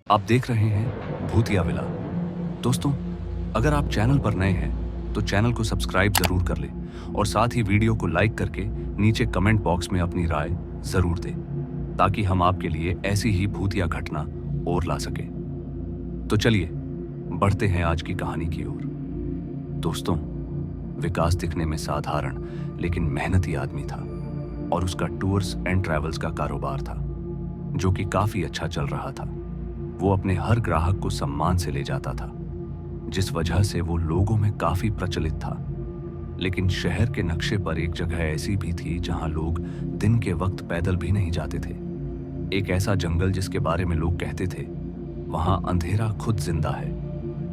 आप देख रहे हैं भूतिया विला। दोस्तों, अगर आप चैनल पर नए हैं तो चैनल को सब्सक्राइब जरूर कर लें और साथ ही वीडियो को लाइक करके नीचे कमेंट बॉक्स में अपनी राय जरूर दें, ताकि हम आपके लिए ऐसी ही भूतिया घटना और ला सकें। तो चलिए बढ़ते हैं आज की कहानी की ओर। दोस्तों, विकास दिखने में साधारण लेकिन मेहनती आदमी था और उसका टूर्स एंड ट्रैवल्स का कारोबार था जो कि काफी अच्छा चल रहा था। वो अपने हर ग्राहक को सम्मान से ले जाता था, जिस वजह से वो लोगों में काफी प्रचलित था। लेकिन शहर के नक्शे पर एक जगह ऐसी भी थी जहां लोग दिन के वक्त पैदल भी नहीं जाते थे। एक ऐसा जंगल जिसके बारे में लोग कहते थे वहां अंधेरा खुद जिंदा है।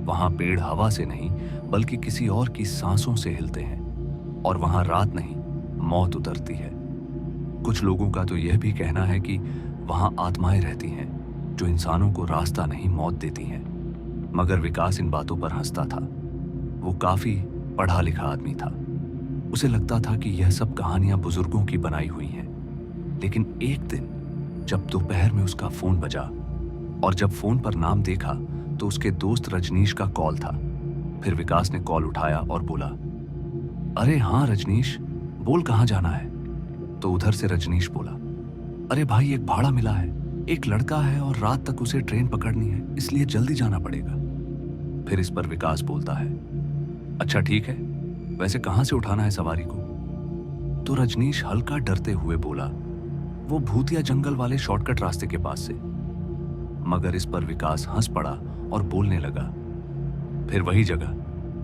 वहां पेड़ हवा से नहीं बल्कि किसी और की सांसों से हिलते हैं और वहां रात नहीं मौत उतरती है। कुछ लोगों का तो यह भी कहना है कि वहां आत्माएं रहती हैं जो इंसानों को रास्ता नहीं मौत देती हैं। मगर विकास इन बातों पर हंसता था। वो काफी पढ़ा लिखा आदमी था। उसे लगता था कि यह सब कहानियां बुजुर्गों की बनाई हुई हैं। लेकिन एक दिन जब दोपहर में उसका फोन बजा और जब फोन पर नाम देखा तो उसके दोस्त रजनीश का कॉल था। फिर विकास ने कॉल उठाया और बोला, अरे हाँ रजनीश, बोल कहाँ जाना है? तो उधर से रजनीश बोला, अरे भाई एक भाड़ा मिला है, एक लड़का है और रात तक उसे ट्रेन पकड़नी है, इसलिए जल्दी जाना पड़ेगा। फिर इस पर विकास बोलता है, अच्छा ठीक है, वैसे कहां से उठाना है सवारी को? तो रजनीश हल्का डरते हुए बोला, वो भूतिया जंगल वाले शॉर्टकट रास्ते के पास से। मगर इस पर विकास हंस पड़ा और बोलने लगा, फिर वही जगह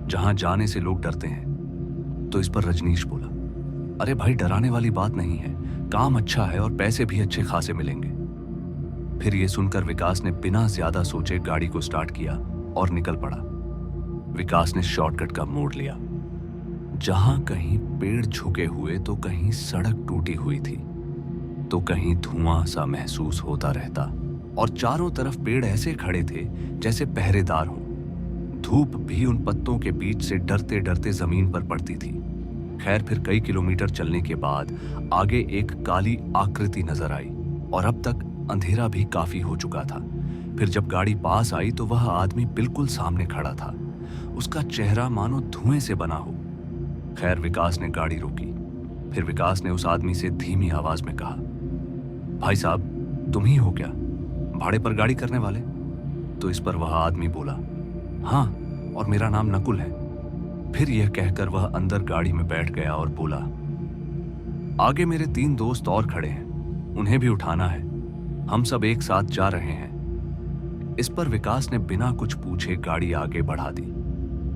जहां जाने से लोग डरते हैं। तो इस पर रजनीश बोला, अरे भाई डराने वाली बात नहीं है, काम अच्छा है और पैसे भी अच्छे खासे मिलेंगे। फिर यह सुनकर विकास ने बिना ज्यादा सोचे गाड़ी को स्टार्ट किया और निकल पड़ा। विकास ने शॉर्टकट का मोड़ लिया। जहां कहीं पेड़ झुके हुए तो कहीं सड़क टूटी हुई थी, तो कहीं धुआं सा महसूस होता रहता और चारों तरफ पेड़ ऐसे खड़े थे जैसे पहरेदार हों। धूप भी उन पत्तों के बीच से डरते डरते जमीन पर पड़ती थी। खैर, फिर कई किलोमीटर चलने के बाद आगे एक काली आकृति नजर आई और अब तक अंधेरा भी काफी हो चुका था। फिर जब गाड़ी पास आई तो वह आदमी बिल्कुल सामने खड़ा था। उसका चेहरा मानो धुएं से बना हो। खैर, विकास ने गाड़ी रोकी। फिर विकास ने उस आदमी से धीमी आवाज में कहा, भाई साहब तुम ही हो क्या, भाड़े पर गाड़ी करने वाले? तो इस पर वह आदमी बोला, हाँ, और मेरा नाम नकुल है। फिर यह कहकर वह अंदर गाड़ी में बैठ गया और बोला, आगे मेरे 3 दोस्त और खड़े हैं, उन्हें भी उठाना है, हम सब एक साथ जा रहे हैं। इस पर विकास ने बिना कुछ पूछे गाड़ी आगे बढ़ा दी।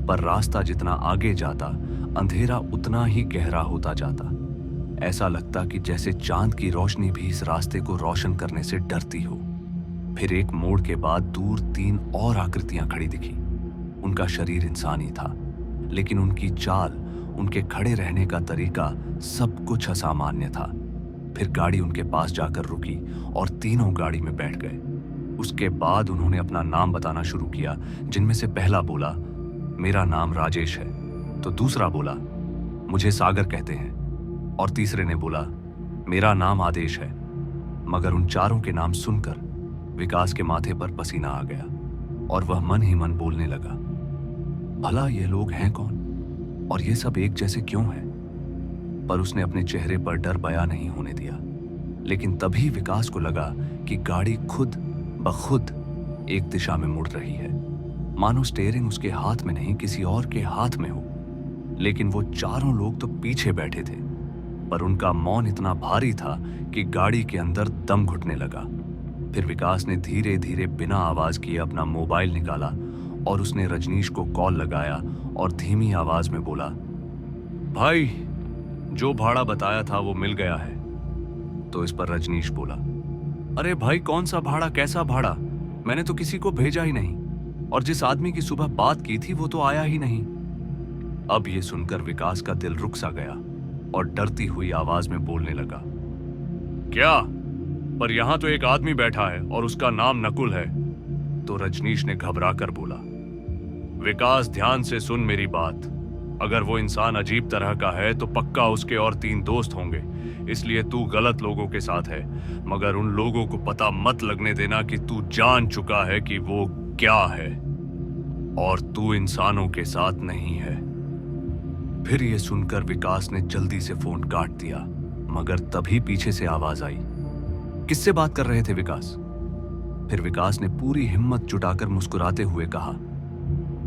पर रास्ता जितना आगे जाता अंधेरा उतना ही गहरा होता जाता। ऐसा लगता कि जैसे चांद की रोशनी भी इस रास्ते को रोशन करने से डरती हो। फिर एक मोड़ के बाद दूर 3 और आकृतियां खड़ी दिखी। उनका शरीर इंसानी था, लेकिन उनकी चाल, उनके खड़े रहने का तरीका सब कुछ असामान्य था। फिर गाड़ी उनके पास जाकर रुकी और तीनों गाड़ी में बैठ गए। उसके बाद उन्होंने अपना नाम बताना शुरू किया, जिनमें से पहला बोला, मेरा नाम राजेश है। तो दूसरा बोला, मुझे सागर कहते हैं। और तीसरे ने बोला, मेरा नाम आदेश है। मगर उन चारों के नाम सुनकर विकास के माथे पर पसीना आ गया और वह मन ही मन बोलने लगा, भला ये लोग हैं कौन और ये सब एक जैसे क्यों हैं? पर उसने अपने चेहरे पर डर बयां नहीं होने दिया। लेकिन तभी विकास को लगा कि गाड़ी खुद ब खुद एक दिशा में मुड़ रही है, मानो स्टीयरिंग उसके हाथ में नहीं किसी और के हाथ में हो। लेकिन वो चारों लोग तो पीछे बैठे थे, पर उनका मौन इतना भारी था कि गाड़ी के अंदर दम घुटने लगा। फिर विकास ने धीरे धीरे बिना आवाज किए अपना मोबाइल निकाला और उसने रजनीश को कॉल लगाया और धीमी आवाज में बोला, भाई जो भाड़ा बताया था वो मिल गया है। तो इस पर रजनीश बोला, अरे भाई कौन सा भाड़ा, कैसा भाड़ा? मैंने तो किसी को भेजा ही नहीं, और जिस आदमी की सुबह बात की थी वो तो आया ही नहीं। अब ये सुनकर विकास का दिल रुक सा गया और डरती हुई आवाज में बोलने लगा, क्या? पर यहां तो एक आदमी बैठा है और उसका नाम नकुल है। तो रजनीश ने घबरा कर बोला, विकास ध्यान से सुन मेरी बात, अगर वो इंसान अजीब तरह का है तो पक्का उसके और 3 दोस्त होंगे, इसलिए तू गलत लोगों के साथ है। मगर उन लोगों को पता मत लगने देना कि तू जान चुका है कि वो क्या है, और तू इंसानों के साथ नहीं है। फिर ये सुनकर विकास ने जल्दी से फोन काट दिया, मगर तभी पीछे से आवाज आई। किससे बात कर रहे थे विकास? फिर विकास ने पूरी हिम्मत जुटाकर मुस्कुराते हुए कहा,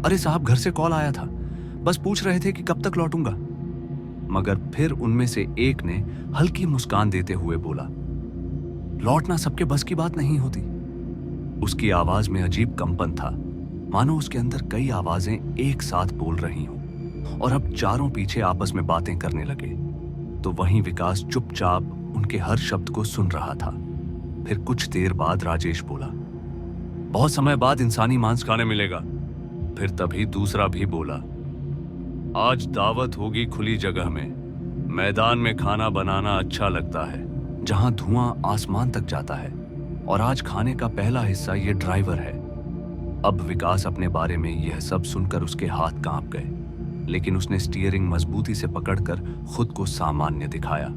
अरे साहब, घर से कॉल आया था, बस पूछ रहे थे कि कब तक लौटूंगा। मगर फिर उनमें से एक ने हल्की मुस्कान देते हुए बोला, लौटना सबके बस की बात नहीं होती। उसकी आवाज में अजीब कंपन था, मानो उसके अंदर कई आवाजें एक साथ बोल रही हों, और अब चारों पीछे आपस में बातें करने लगे। तो वहीं विकास चुपचाप उनके हर शब्द को सुन रहा था। फिर कुछ देर बाद राजेश बोला, बहुत समय बाद इंसानी मांस खाने मिलेगा। फिर तभी दूसरा भी बोला, आज दावत होगी खुली जगह में। मैदान में खाना बनाना अच्छा लगता है, जहां धुआं आसमान तक जाता है, और आज खाने का पहला हिस्सा ये ड्राइवर है। अब विकास अपने बारे में यह सब सुनकर उसके हाथ कांप गए, लेकिन उसने स्टीयरिंग मजबूती से पकड़कर खुद को सामान्य दिखाया।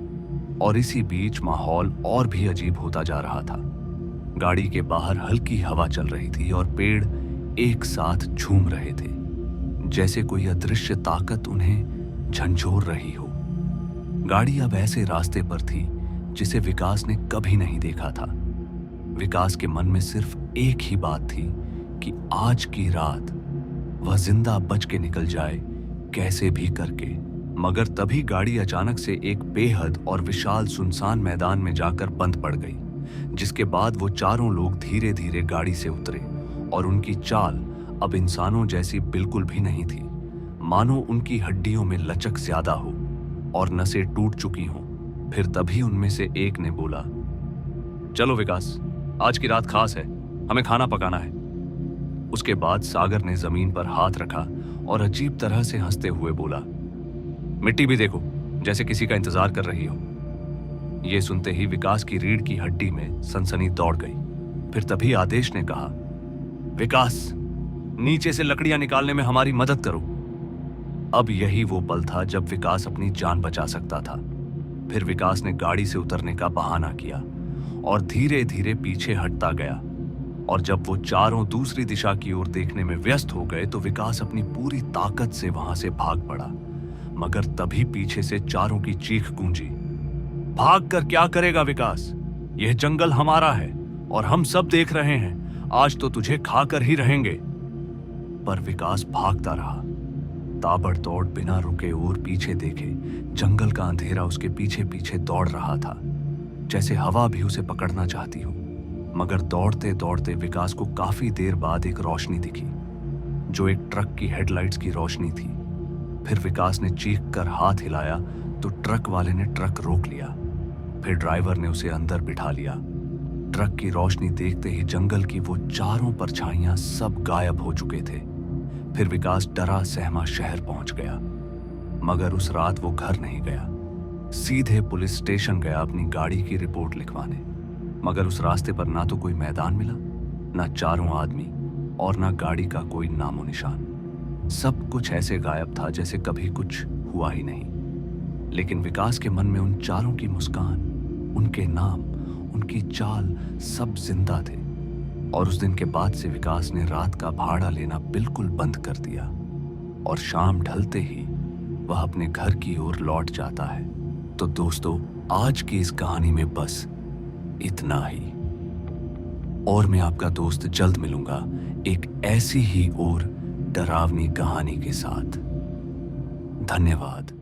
और इसी बीच माहौल और भी अजीब होता जा रहा था। गाड़ी के बाहर हल्की हवा चल रही थी और पेड़ एक साथ झूम रहे थे, जैसे कोई अदृश्य ताकत उन्हें झंझोर रही हो। गाड़ी अब ऐसे रास्ते पर थी जिसे विकास ने कभी नहीं देखा था। विकास के मन में सिर्फ एक ही बात थी कि आज की रात वह जिंदा बच के निकल जाए, कैसे भी करके। मगर तभी गाड़ी अचानक से एक बेहद और विशाल सुनसान मैदान में जाकर बंद पड़ गई, जिसके बाद वो चारों लोग धीरे धीरे गाड़ी से उतरे, और उनकी चाल अब इंसानों जैसी बिल्कुल भी नहीं थी। मानो उनकी हड्डियों में लचक ज्यादा हो और नसें टूट चुकी हों। फिर तभी उनमें से एक ने बोला, चलो विकास, आज की रात खास है, हमें खाना पकाना है। उसके बाद सागर ने जमीन पर हाथ रखा और अजीब तरह से हंसते हुए बोला, मिट्टी भी देखो, जैसे किसी का इंतजार कर रही हो। यह सुनते ही विकास की रीढ़ की हड्डी में सनसनी दौड़ गई। फिर तभी आदेश ने कहा, विकास, नीचे से लकड़ियां निकालने में हमारी मदद करो। अब यही वो पल था जब विकास अपनी जान बचा सकता था। फिर विकास ने गाड़ी से उतरने का बहाना किया और धीरे धीरे पीछे हटता गया। और जब वो चारों दूसरी दिशा की ओर देखने में व्यस्त हो गए तो विकास अपनी पूरी ताकत से वहां से भाग पड़ा। मगर तभी पीछे से चारों की चीख गूंजी, भाग कर क्या करेगा विकास, यह जंगल हमारा है और हम सब देख रहे हैं, आज तो तुझे खाकर ही रहेंगे। पर विकास भागता रहा, ताबड़तोड़ बिना रुके और पीछे देखे। जंगल का अंधेरा उसके पीछे पीछे दौड़ रहा था, जैसे हवा भी उसे पकड़ना चाहती हो। मगर दौड़ते दौड़ते विकास को काफी देर बाद एक रोशनी दिखी, जो एक ट्रक की हेडलाइट्स की रोशनी थी। फिर विकास ने चीख कर हाथ हिलाया तो ट्रक वाले ने ट्रक रोक लिया। फिर ड्राइवर ने उसे अंदर बिठा लिया। ट्रक की रोशनी देखते ही जंगल की वो चारों परछाइयां सब गायब हो चुके थे। फिर विकास डरा सहमा शहर पहुंच गया। मगर उस रात वो घर नहीं गया, सीधे पुलिस स्टेशन गया अपनी गाड़ी की रिपोर्ट लिखवाने। मगर उस रास्ते पर ना तो कोई मैदान मिला, ना चारों आदमी, और ना गाड़ी का कोई नामो निशान। सब कुछ ऐसे गायब था जैसे कभी कुछ हुआ ही नहीं। लेकिन विकास के मन में उन चारों की मुस्कान, उनके नाम, उनकी चाल सब जिंदा थे। और उस दिन के बाद से विकास ने रात का भाड़ा लेना बिल्कुल बंद कर दिया, और शाम ढलते ही वह अपने घर की ओर लौट जाता है। तो दोस्तों, आज की इस कहानी में बस इतना ही, और मैं आपका दोस्त जल्द मिलूंगा एक ऐसी ही और डरावनी कहानी के साथ। धन्यवाद।